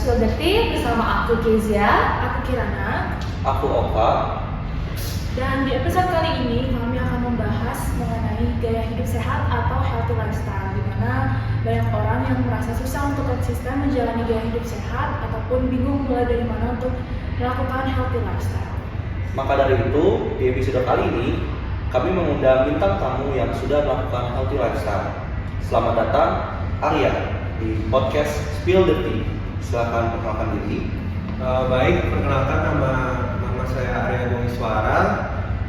Spill the Tea bersama aku Kezia, Aku Kirana. Aku Oka. Dan di episode kali ini kami akan membahas mengenai gaya hidup sehat atau healthy lifestyle, di mana banyak orang yang merasa susah untuk konsisten menjalani gaya hidup sehat ataupun bingung mulai dari mana untuk melakukan healthy lifestyle. Maka dari itu, di episode kali ini kami mengundang bintang tamu yang sudah melakukan healthy lifestyle. Selamat datang Arya di podcast Spill the Tea. Silakan perkenalkan diri. Baik, perkenalkan nama saya Arya Gongiswara.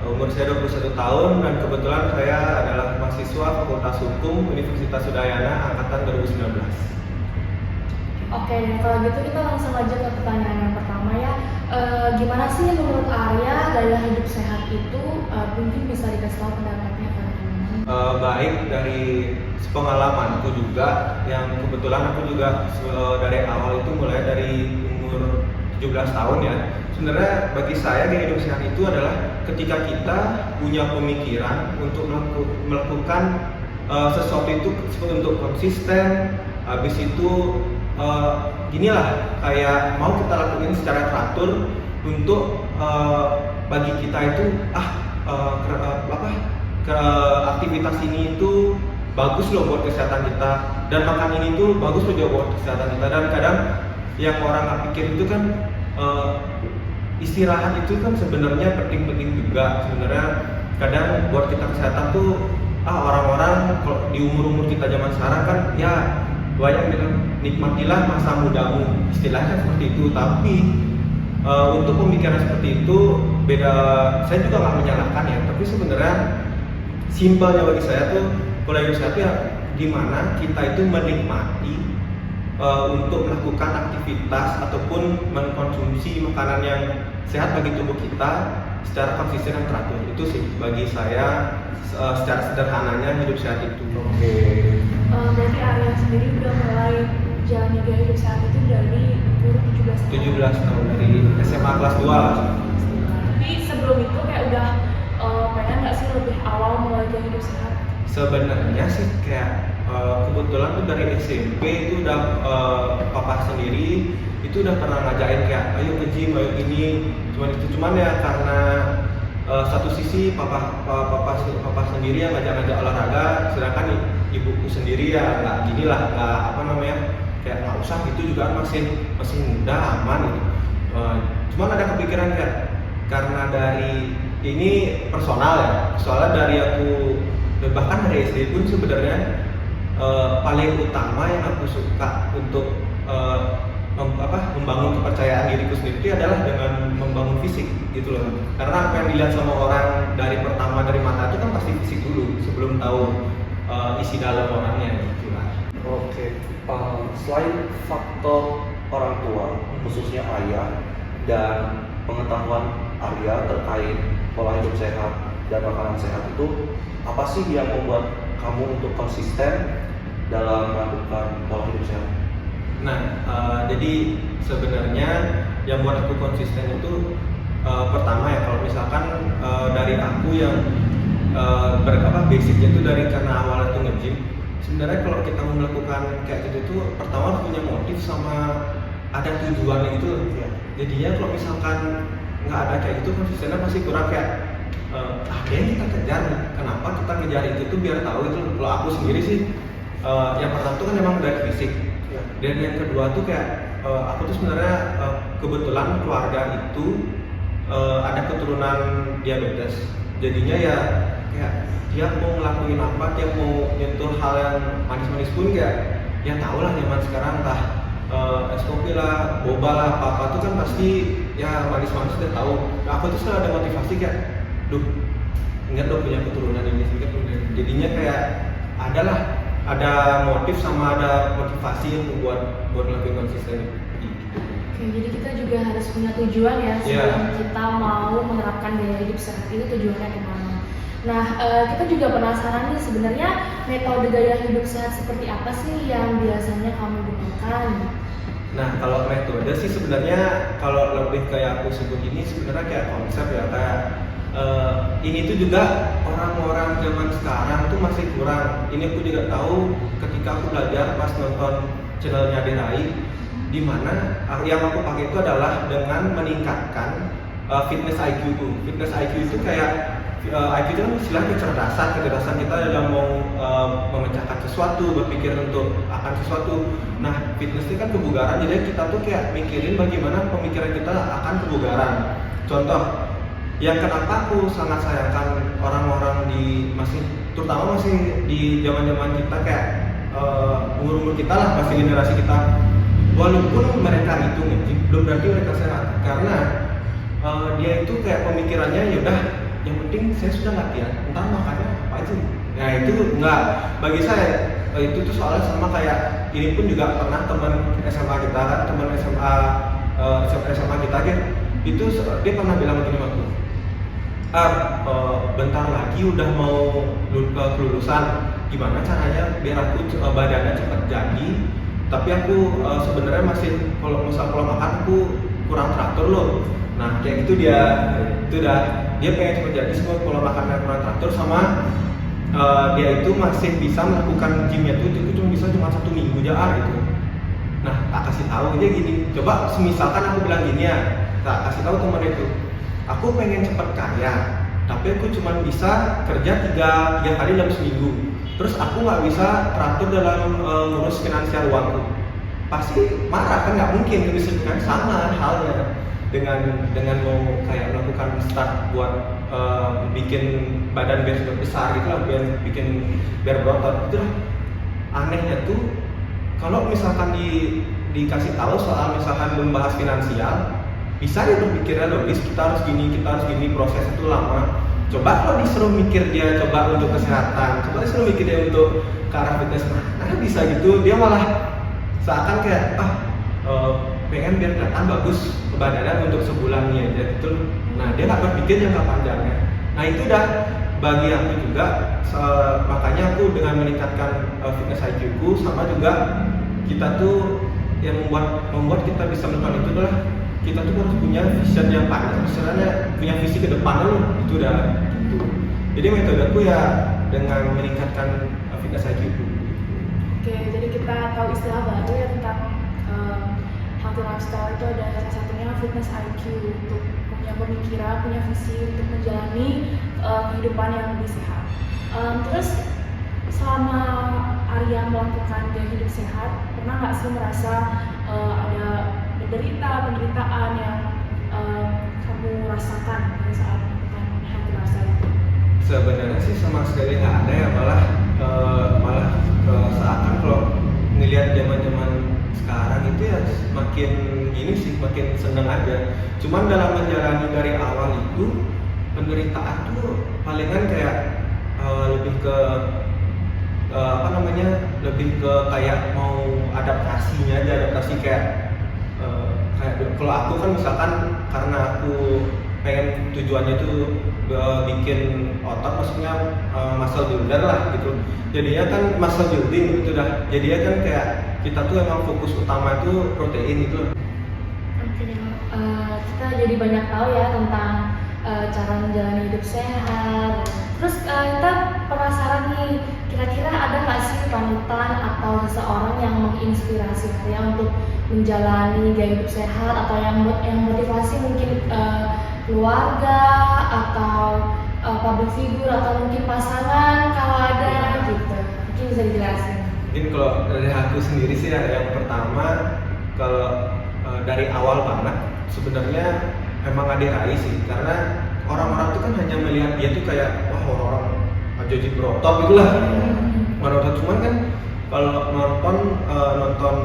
Umur saya 21 tahun dan kebetulan saya adalah mahasiswa Fakultas Hukum Universitas Udayana angkatan 2019. Oke, kalau gitu kita langsung aja ke pertanyaan yang pertama ya. Gimana sih menurut Arya gaya hidup sehat itu? Mungkin bisa dikasih tahu pendapatnya ke teman-teman. Baik, dari pengalamanku juga, yang kebetulan aku juga dari awal itu mulai dari umur 17 tahun ya. Sebenarnya bagi saya gaya hidup sehat itu adalah ketika kita punya pemikiran untuk melakukan sesuatu itu untuk konsisten, habis itu ginilah kayak mau kita lakukan secara teratur untuk bagi kita itu aktivitas ini itu bagus loh buat kesehatan kita, dan makan ini tuh bagus loh juga buat kesehatan kita. Dan kadang yang orang nggak pikir itu kan istirahat itu kan sebenarnya penting-penting juga sebenarnya. Kadang buat kita kesehatan tuh orang-orang kalau di umur kita zaman sekarang kan ya banyak bilang nikmatilah masa mudamu, istilahnya seperti itu. Tapi untuk pemikiran seperti itu beda, saya juga nggak menyalahkan ya, tapi sebenarnya simpelnya bagi saya tuh pola hidup sehat ya gimana kita itu menikmati untuk melakukan aktivitas ataupun mengkonsumsi makanan yang sehat bagi tubuh kita secara konsisten dan teratur. Itu sih bagi saya secara sederhananya hidup sehat itu. Oke. Berarti Arya sendiri udah mulai jalani gaya hidup sehat itu dari umur 17 tahun dari SMA kelas 2 lah. Tapi sebelum itu kayak udah pengen nggak sih lebih awal mulai gaya hidup sehat? Sebenarnya sih kayak kebetulan tuh dari SMP itu udah papa sendiri itu udah pernah ngajakin kayak ayo ke gym, ayo ini, cuman ya karena satu sisi papa sendiri yang ngajak olahraga, sedangkan ibuku sendiri ya nggak gini lah, nggak kayak nggak usah gitu juga, masih muda aman gitu. Cuman ada kepikiran kayak karena dari ini personal ya, soalnya dari aku bahkan dari SD pun sebenarnya paling utama yang aku suka untuk membangun kepercayaan diriku sendiri adalah dengan membangun fisik gitu loh. Karena apa yang dilihat sama orang dari pertama dari mata itu kan pasti fisik dulu sebelum tahu isi dalam orangnya gitu lah. Oke. Selain faktor orang tua, khususnya ayah, dan pengetahuan Arya terkait pola hidup sehat dan makanan sehat itu, apa sih yang membuat kamu untuk konsisten dalam melakukan pola hidup sehat? Nah, jadi sebenarnya yang buat aku konsisten itu pertama ya, kalau misalkan dari aku yang basicnya itu dari karena awalnya tuh nge-gym. Sebenarnya kalau kita mau melakukan kayak gitu tuh pertama harus punya motif sama ada tujuan gitu ya. Jadinya kalau misalkan nggak ada kayak gitu, konsistennya pasti kurang kayak ada yang kita kejar. Kenapa kita ngejar itu tuh biar tahu itu. Kalau aku sendiri sih yang pertama tuh kan memang dari fisik. Dan yang kedua tuh kayak aku tuh sebenarnya kebetulan keluarga itu ada keturunan diabetes. Jadinya ya kayak dia mau ngelakuin apa, dia mau nyentuh hal yang manis-manis pun kayak ya tau lah zaman sekarang entah es kopi lah, boba lah, apa tuh kan pasti ya manis-manis udah tahu. Nah, aku tuh selalu ada motivasi kayak ingat dong punya keturunan ini, jadinya kayak ada motif sama ada motivasi yang membuat ngelakuin konsisten gitu. Oke, jadi kita juga harus punya tujuan ya sebelum kita mau menerapkan gaya hidup sehat itu tujuannya kemana. Nah, kita juga penasaran nih sebenarnya metode gaya hidup sehat seperti apa sih yang biasanya kamu gunakan? Nah, kalau metode sih sebenarnya kalau lebih kayak aku sebut ini sebenarnya kayak konsep ya, kayak ini tuh juga orang-orang zaman sekarang tuh masih kurang. Ini aku juga tahu ketika aku belajar pas nonton channelnya Derai, Dimana yang aku pakai itu adalah dengan meningkatkan fitness IQ tuh. Fitness IQ itu kayak IQ itu kan istilah kecerdasan kita dalam mau memecahkan sesuatu, berpikir untuk akan sesuatu. Nah, fitness itu kan kebugaran, jadi kita tuh kayak mikirin bagaimana pemikiran kita akan kebugaran. Contoh, yang kenapa aku sangat sayangkan orang-orang terutama masih di zaman-zaman kita kayak umur-umur kita lah, masih generasi kita, walaupun mereka itu belum berarti mereka sehat, karena dia itu kayak pemikirannya ya udah, yang penting saya sudah latihan, entar makannya apa aja. Nah itu enggak, bagi saya itu tuh soalnya sama kayak ini pun juga pernah teman SMA kita kan, teman SMA kita kan, itu dia pernah bilang begini waktu, bentar lagi udah mau kelulusan, gimana caranya biar aku badannya cepat jadi, tapi aku sebenarnya masih kalau makan aku kurang teratur loh. Nah kayak gitu dia pengen cepat jadi semua pola makannya kurang teratur, sama dia itu masih bisa melakukan gymnya itu cuma 1 minggu aja gitu. Nah tak kasih tahu aja gini, coba semisalkan aku bilang gini ya, tak kasih tahu teman itu, aku pengen cepat kaya, tapi aku cuma bisa kerja 3 kali dalam seminggu, terus aku nggak bisa teratur dalam ngurus finansial uangku, pasti marah kan, nggak mungkin. Misalkan sama halnya dengan mau kayak melakukan start buat bikin badan biar sudah besar gitu lah, biar berotot gitu lah. Anehnya tuh kalau misalkan dikasih tahu soal misalkan membahas finansial, bisa dia berpikirnya logis, kita harus gini, proses itu lama. Coba kalau disuruh mikir dia coba untuk kesehatan, coba disuruh mikir dia untuk ke arah fitness, nah bisa gitu, dia malah seakan kayak pengen biar kelihatan bagus badannya untuk sebulan nih aja gitu. Nah dia nggak berpikir jangka panjangnya. Nah itu udah bagi aku juga, makanya aku dengan meningkatkan fitness IQ ku, sama juga kita tuh yang membuat kita bisa melakukan itu adalah kita tuh harus punya vision yang panjang, misalnya punya visi ke depan loh, itu udah gitu. Jadi metodeku ya dengan meningkatkan fitness IQ ku. Oke, jadi kita tahu istilah baru ya tentang healthy lifestyle, itu ada salah satunya fitness IQ, untuk punya pemikiran, punya visi untuk menjalani kehidupan yang lebih sehat. Terus selama Arya melakukan gaya hidup sehat, pernah nggak sih merasa ada penderitaan yang kamu rasakan pada saat melakukan healthy lifestyle itu? Sebenarnya sih sama sekali nggak ada ya, malah seakan kalau ngelihat zaman sekarang itu ya makin gini sih, makin seneng aja. Cuman dalam menjalani dari awal itu penderitaan tuh palingan kayak lebih ke lebih ke kayak mau adaptasinya aja, adaptasi kayak kalau aku kan misalkan karena aku pengen tujuannya itu bikin otot, maksudnya muscle builder lah gitu, jadinya kan muscle building gitu dah, jadinya kan kayak kita tuh emang fokus utama itu protein gitu. Oke, kita jadi banyak tahu ya tentang cara menjalani hidup sehat. Terus kita penasaran nih, kira-kira ada nggak sih panutan atau seseorang yang menginspirasi kalian untuk menjalani gaya hidup sehat, atau yang motivasi mungkin keluarga atau public figure atau mungkin pasangan kalau ada gitu, mungkin bisa dijelasin. Mungkin kalau dari aku sendiri sih ya, yang pertama kalau dari awal banget sebenarnya emang ada sih, karena orang-orang tuh kan hanya melihat dia tuh kayak wah orang-orang joget berotot gitulah, berotot. Cuman kan kalau nonton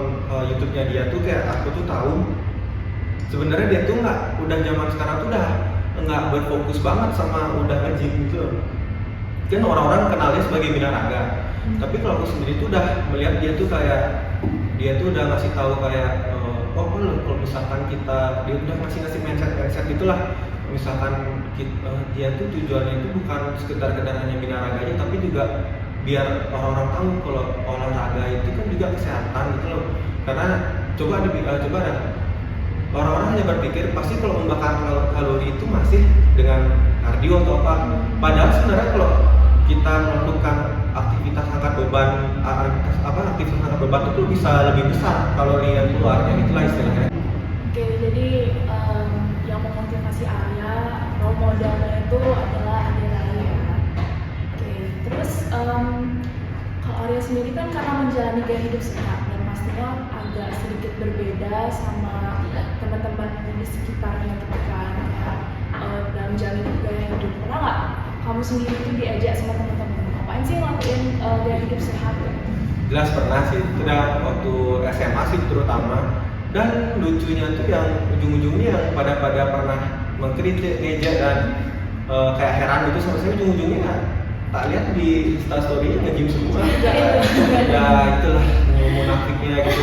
YouTube-nya dia tuh kayak aku tuh tahu sebenarnya dia tuh udah zaman sekarang tuh udah nggak berfokus banget sama udah nge-gym gitu. Kan orang-orang kenalnya sebagai binaraga, tapi kalau aku sendiri tuh udah melihat dia tuh kayak dia tuh udah ngasih tahu kayak kalau misalkan dia udah ngasih mindset gitulah. Misalkan dia tuh tujuannya itu bukan sekedar hanya binaraga aja, tapi juga biar orang-orang tahu kalau olahraga itu kan juga kesehatan gitu loh. Karena coba ada orang-orang hanya berpikir pasti kalau membakar kalori itu masih dengan kardio atau apa. Padahal sebenarnya kalau kita melakukan aktivitas aktivitas angkat beban itu bisa lebih besar kalau lihat keluarnya, itulah istilahnya. Oke, jadi yang memotivasi Arya, role modelnya itu adalah Ade Rai ya. Oke, terus kalau Arya sendiri kan karena menjalani gaya hidup sehat dan pastinya agak sedikit berbeda sama teman-teman di sekitarnya gitu kan ya, dalam menjalani gaya hidup. Pernah nggak kamu sendiri itu diajak sama teman-teman ngapain sih ngelakuin gaya hidup sehat? Jelas pernah sih, itu udah waktu SMA sih terutama. Dan lucunya tuh yang ujung-ujungnya yang pada pernah mengkritik, ngejek dan kayak heran gitu sama saya, ujung-ujungnya tak lihat di instastory nge-gym semua. Ya itulah munafiknya gitu.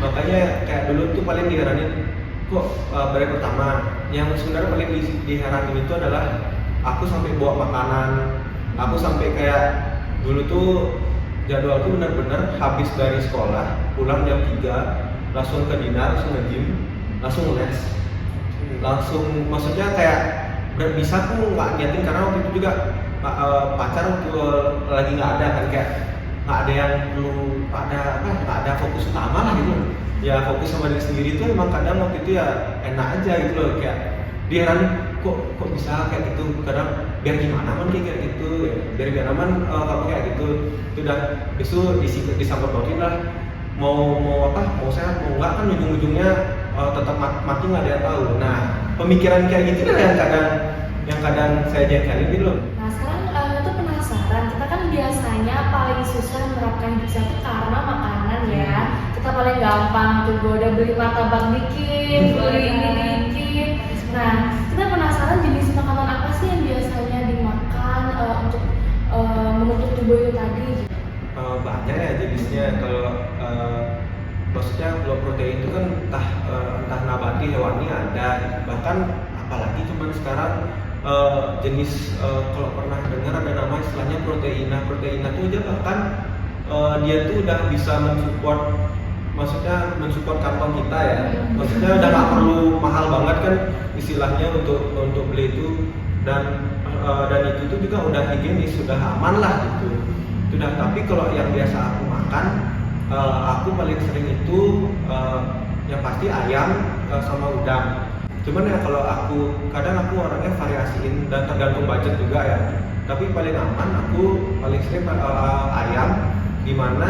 Makanya kayak dulu tuh paling diheranin kok dari pertama yang sebenarnya paling diheranin itu adalah aku sampai bawa makanan, aku sampai kayak dulu tuh jadwalku benar-benar habis dari sekolah, pulang jam 3, langsung ke dinar, langsung nge-gym, langsung les. Langsung maksudnya kayak bisa aku nggak niatin karena waktu itu juga pacar waktu lagi nggak ada kan, kayak nggak ada yang perlu nggak ada fokus utama lah gitu. Ya fokus sama diri sendiri itu emang kadang waktu itu ya enak aja gitu loh, kayak diheranin kok bisa kayak gitu, kadang biar gimana man kayak gitu ya, biar aman kamu kayak gitu. Itu udah besok disangkut-pautin lah mau sehat mau enggak, kan ujung-ujungnya tetap mati nggak ada yang tahu. Nah pemikiran kayak gitu lah yang kadang saya jengkelin gitu loh. Nah sekarang itu penasaran, kita kan biasanya paling susah menerapkan hidup sehat itu karena makanan ya. Kita paling gampang tuh udah beli martabak dikit, beli ini dikit. Nah kita penasaran jenis makanan apa sih yang biasanya dimakan untuk membentuk tubuh itu tadi? Banyak ya jenisnya. Kalau maksudnya kalau protein itu kan entah nabati hewani ada, bahkan apalagi cuman sekarang jenis kalau pernah dengar ada nama istilahnya proteina itu aja bahkan dia tuh udah bisa mensupport kantong kita ya, maksudnya udah nggak perlu mahal banget kan istilahnya untuk beli itu, dan itu tuh juga udah higienis, sudah aman lah gitu. Sudah. Tapi kalau yang biasa aku makan, aku paling sering itu yang pasti ayam sama udang. Cuman ya kalau kadang aku orangnya variasiin dan tergantung budget juga ya. Tapi paling aman aku paling sering ayam, dimana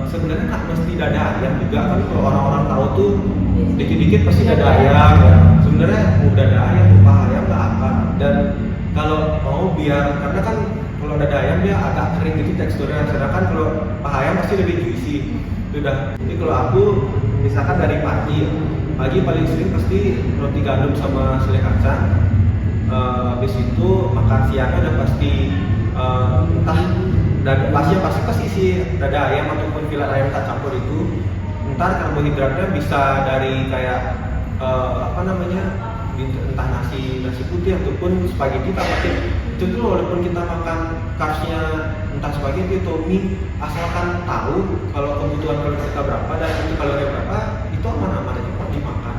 sebenarnya nggak mesti dada ayam juga kan, kalau orang-orang tahu tuh dikit-dikit pasti dada ayam ya. Sebenarnya dada ayam, paha ayam nggak apa. Dan kalau mau biar, karena kan kalau dada ayam dia agak kering gitu teksturnya, sedangkan kalau paha ayam pasti lebih juicy. Sudah. Jadi kalau aku misalkan dari pagi paling sering pasti roti gandum sama selai kacang. Habis itu makan siangnya udah pasti pasti isi dada ayam ataupun filet ayam tak campur itu. Ntar karbohidratnya bisa dari kayak entah nasi putih ataupun spaghetti tak pakai. Itu tuh walaupun kita makan carbsnya entah spaghetti atau mie, asalkan tahu kalau kebutuhan kalori kita berapa dan itu kalori berapa, itu aman-aman aja kok dimakan.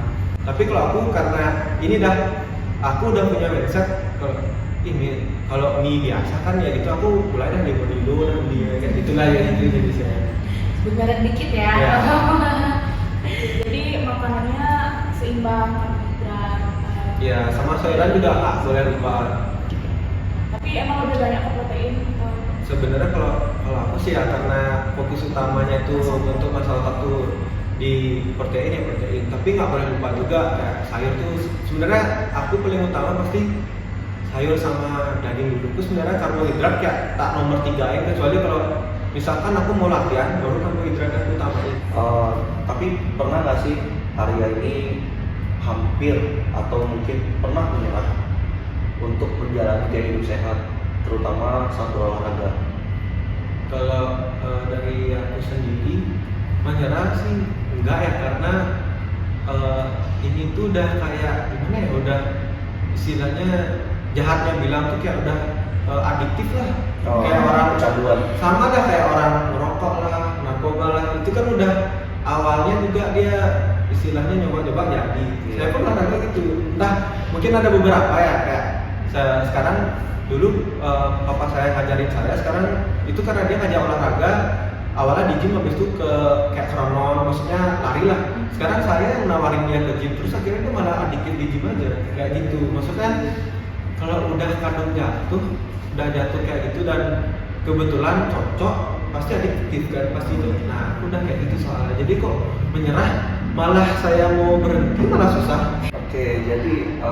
Tapi kalau aku karena aku udah punya mindset ini kalau mie biasa kan ya gitu, aku mulai dari Bonilo dan dia kayak gitulah ya, itu jadi saya Beneran dikit ya. Jadi makanannya seimbang, karbohidrat. Ya sama sayuran juga nggak boleh lupa. Tapi emang lebih banyak ke protein. Sebenarnya kalau aku sih ya, karena fokus utamanya itu untuk masalah satu di protein, tapi nggak boleh lupa juga kayak sayur tuh. Sebenarnya aku paling utama pasti sayur sama daging dulu. Terus sebenarnya karbohidrat kayak tak nomor 3 kecuali kalau misalkan aku mau latihan baru karbohidrat yang utamain. Tapi pernah nggak sih Arya ini hampir atau mungkin pernah menyerah untuk menjalani gaya hidup sehat, terutama satu olahraga? Kalau dari aku sendiri menyerah sih enggak ya, karena ini tuh udah kayak gimana ya, udah istilahnya jahatnya bilang tuh kayak udah adiktif lah. Kayak orang kecanduan. Sama dah kayak orang merokok lah, narkoba lah, itu kan udah awalnya juga dia istilahnya nyoba-nyoba jadi. Saya pun olahraga gitu. Entah mungkin ada beberapa ya kayak sekarang dulu papa saya ngajarin saya, sekarang itu karena dia ngajak olahraga awalnya di gym, habis itu ke kayak keronon, maksudnya lari lah. Sekarang saya yang nawarin dia ke gym, terus akhirnya dia malah adikin di gym aja kayak gitu. Maksudnya kalau udah kadang jatuh, udah jatuh kayak gitu dan kebetulan cocok, pasti adiktif kan pasti itu. Nah udah kayak gitu soalnya, jadi kok menyerah malah saya mau berhenti malah susah. Oke, jadi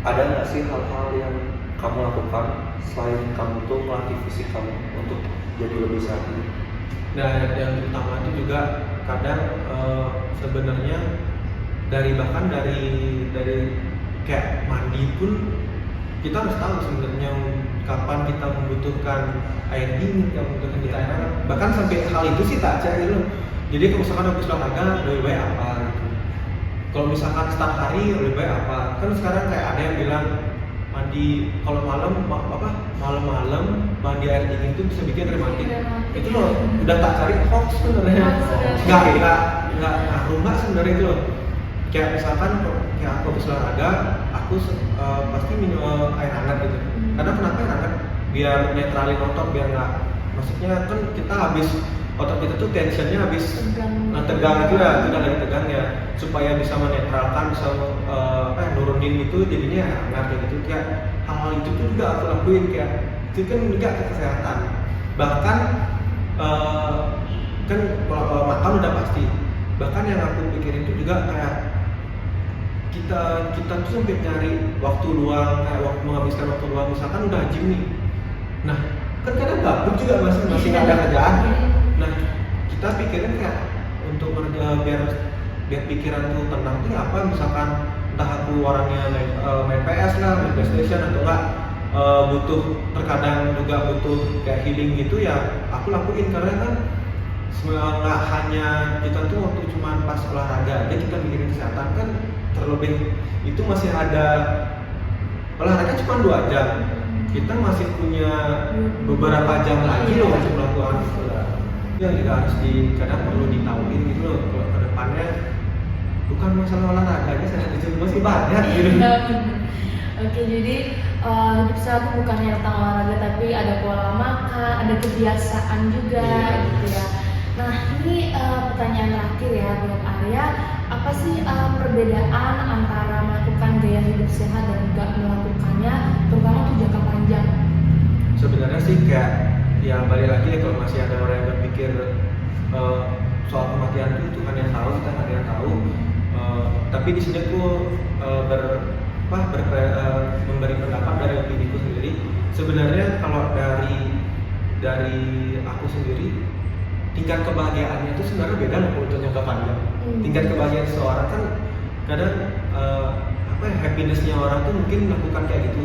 ada nggak sih hal-hal yang kamu lakukan selain kamu tuh melatih fisik kamu untuk jadi lebih sehat ini? Nah yang utama itu juga kadang sebenarnya bahkan dari kayak mandi pun kita harus tahu sebenarnya kapan kita membutuhkan air dingin, kapan membutuhkan kita air hangat. Bahkan sampai hal itu sih tak cek gitu. Jadi kalau misalkan habis olahraga lebih baik apa gitu. Kalau misalkan start hari lebih baik apa? Kan sekarang kayak ada yang bilang mandi kalau malam-malam mandi air dingin itu bisa bikin rematik. Itu loh udah tak cari hoax sebenarnya. Nggak ngaruh nggak sebenarnya itu loh. Kayak misalkan kayak aku habis olahraga, aku pasti minum air hangat gitu. Karena kenapa air hangat? Biar netralin otot, biar nggak, maksudnya kan kita habis otot kita tuh tensionnya habis tegang itu ya, tidak lagi tegang ya, supaya bisa menetralkan, bisa nurunin itu, jadinya hangat kayak gitu. Kayak hal-hal itu tuh juga aku lakuin, kayak itu kan juga kesehatan. Bahkan kan kalau makan udah pasti. Bahkan yang aku pikirin itu juga kayak kita tuh sampai nyari waktu luang, kayak menghabiskan waktu luang, misalkan udah gym nih. Nah kan kadang gabut juga masih nggak ada kerjaan. Nah kita pikirin kayak untuk biar pikiran tuh tenang tuh apa, misalkan entah aku orangnya main PS lah, main PlayStation, atau enggak terkadang juga butuh kayak healing gitu ya, aku lakuin. Karena kan nggak hanya kita tuh waktu cuma pas olahraga aja kita mikirin kesehatan, kan terlebih itu masih ada olahraga cuma 2 jam, kita masih punya beberapa jam lagi loh untuk melakukan itu lah. Yang juga harus kadang perlu ditahuin gitu loh, kalau ke depannya bukan masalah olahraga aja, sehat itu masih banyak gitu. Oke, jadi hidup sehat bukannya tentang olahraga, tapi ada pola makan, ada kebiasaan juga gitu ya. Nah ini pertanyaan terakhir ya buat Arya, apa sih perbedaan antara melakukan gaya hidup sehat dan enggak melakukannya, terutama untuk jangka panjang? Sebenarnya sih kayak ya balik lagi ya, kalau masih ada orang yang berpikir soal kematian itu Tuhan yang tahu, kita nggak ada yang tahu. Tapi di sini aku memberi pendapat dari opiniku sendiri. Sebenarnya kalau dari aku sendiri, tingkat kebahagiaannya itu sebenarnya beda loh untuk jangka panjang. Tingkat kebahagiaan seseorang kan kadang happiness-nya orang tuh mungkin melakukan kayak gitu,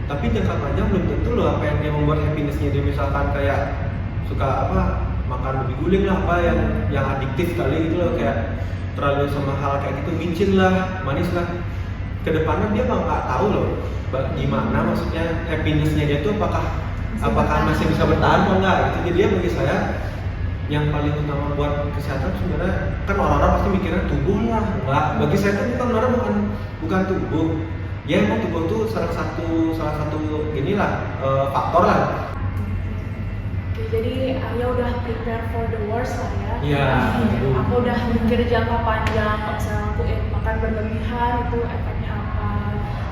tapi jangka panjang belum tentu loh apa yang dia membuat happiness-nya dia. Misalkan kayak suka makan babi guling lah, yang adiktif kali gitu loh, kayak terlalu sama hal kayak gitu, micin lah, manis lah. Kedepannya dia nggak tahu loh gimana, maksudnya happiness-nya dia tuh apakah masih bisa bertahan atau enggak gitu. Jadi ya bagi saya yang paling utama buat kesehatan sebenarnya, kan orang-orang pasti mikirnya tubuh lah, enggak. Bagi saya tuh bukan tubuh. Ya emang tubuh tuh salah satu inilah faktor lah. Oke, jadi Arya udah prepare for the worst lah ya. Iya. Aku udah mikir jangka panjang, kalau misalnya aku makan berlebihan itu efeknya apa,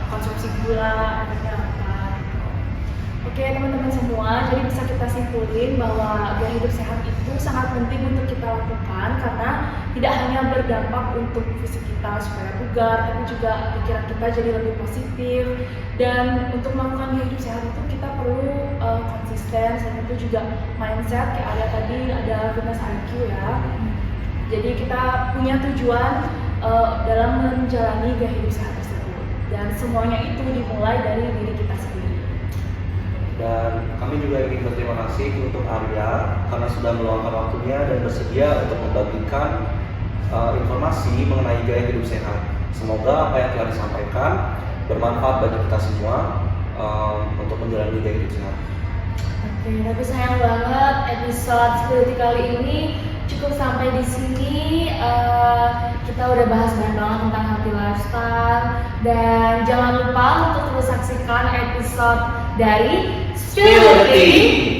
konsumsi gula efeknya apa. Oke teman-teman semua, jadi bisa kita simpulin bahwa gaya hidup sehat itu sangat penting untuk kita lakukan, karena tidak hanya berdampak untuk fisik kita supaya bugar, tapi juga pikiran kita jadi lebih positif. Dan untuk melakukan gaya hidup sehat itu kita perlu konsisten, selain itu juga mindset, kayak ada tadi ada fitness IQ ya. Jadi kita punya tujuan dalam menjalani gaya hidup sehat tersebut, dan semuanya itu dimulai dari diri kita sendiri. Dan kami juga ingin berterima kasih untuk Arya karena sudah meluangkan waktunya dan bersedia untuk membagikan informasi mengenai gaya hidup sehat. Semoga apa yang telah disampaikan bermanfaat bagi kita semua untuk menjalani gaya hidup sehat. Oke, tapi sayang banget episode Spirituality kali ini cukup sampai di sini. Kita udah bahas banyak banget tentang healthy lifestyle. Dan jangan lupa untuk terus saksikan episode dari Spill the Tea.